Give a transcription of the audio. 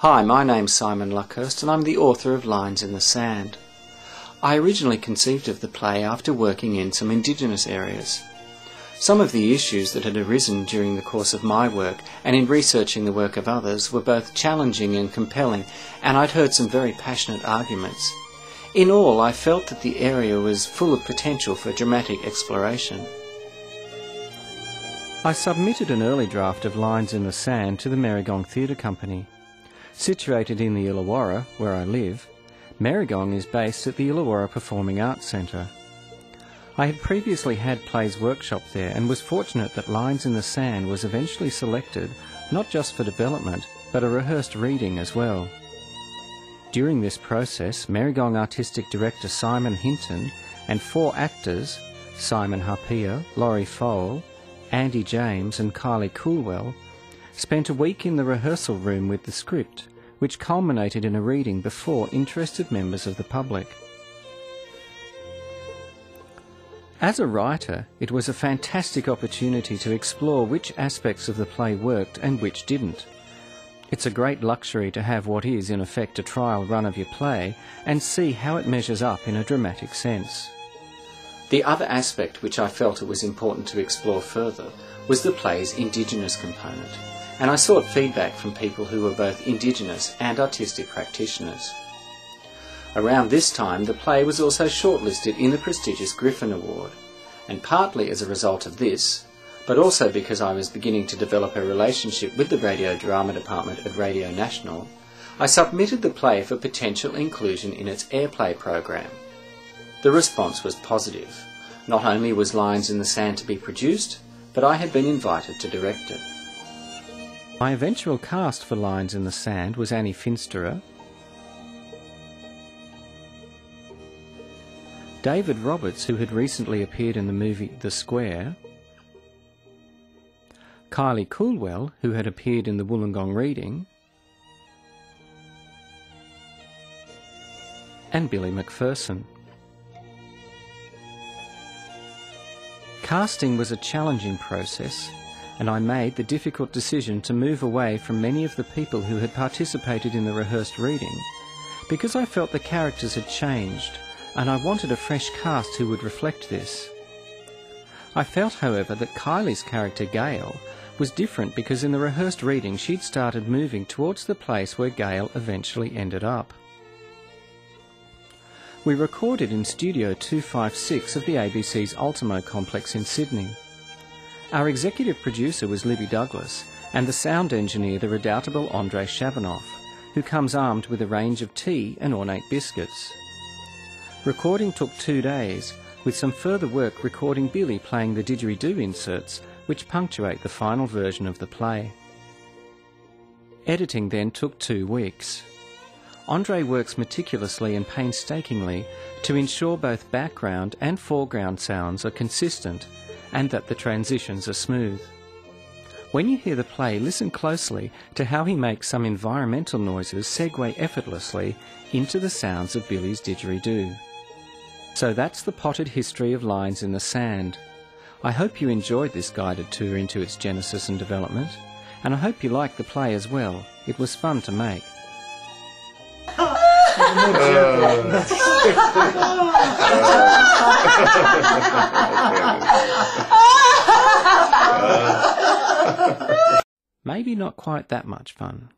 Hi, my name's Simon Luckhurst and I'm the author of Lines in the Sand. I originally conceived of the play after working in some Indigenous areas. Some of the issues that had arisen during the course of my work and in researching the work of others were both challenging and compelling, and I'd heard some very passionate arguments. In all, I felt that the area was full of potential for dramatic exploration. I submitted an early draft of Lines in the Sand to the Merigong Theatre Company. Situated in the Illawarra, where I live, Merigong is based at the Illawarra Performing Arts Centre. I had previously had plays workshop there and was fortunate that Lines in the Sand was eventually selected not just for development, but a rehearsed reading as well. During this process, Merigong Artistic Director Simon Hinton and 4 actors, Simon Harpia, Laurie Fowle, Andy James and Kylie Coolwell, spent a week in the rehearsal room with the script, which culminated in a reading before interested members of the public. As a writer, it was a fantastic opportunity to explore which aspects of the play worked and which didn't. It's a great luxury to have what is, in effect, a trial run of your play and see how it measures up in a dramatic sense. The other aspect which I felt it was important to explore further was the play's Indigenous component, and I sought feedback from people who were both Indigenous and artistic practitioners. Around this time, the play was also shortlisted in the prestigious Griffin Award, and partly as a result of this, but also because I was beginning to develop a relationship with the Radio Drama Department at Radio National, I submitted the play for potential inclusion in its airplay program. The response was positive. Not only was Lines in the Sand to be produced, but I had been invited to direct it. My eventual cast for Lines in the Sand was Annie Finsterer, David Roberts, who had recently appeared in the movie The Square, Kylie Coolwell, who had appeared in the Wollongong reading, and Billy McPherson. Casting was a challenging process, and I made the difficult decision to move away from many of the people who had participated in the rehearsed reading, because I felt the characters had changed, and I wanted a fresh cast who would reflect this. I felt, however, that Kylie's character, Gail, was different because in the rehearsed reading she'd started moving towards the place where Gail eventually ended up. We recorded in Studio 256 of the ABC's Ultimo complex in Sydney. Our executive producer was Libby Douglas, and the sound engineer the redoubtable Andrei Shabanoff, who comes armed with a range of tea and ornate biscuits. Recording took 2 days, with some further work recording Billy playing the didgeridoo inserts, which punctuate the final version of the play. Editing then took 2 weeks. Andre works meticulously and painstakingly to ensure both background and foreground sounds are consistent and that the transitions are smooth. When you hear the play, listen closely to how he makes some environmental noises segue effortlessly into the sounds of Billy's didgeridoo. So that's the potted history of Lines in the Sand. I hope you enjoyed this guided tour into its genesis and development, and I hope you liked the play as well. It was fun to make. Maybe not quite that much fun.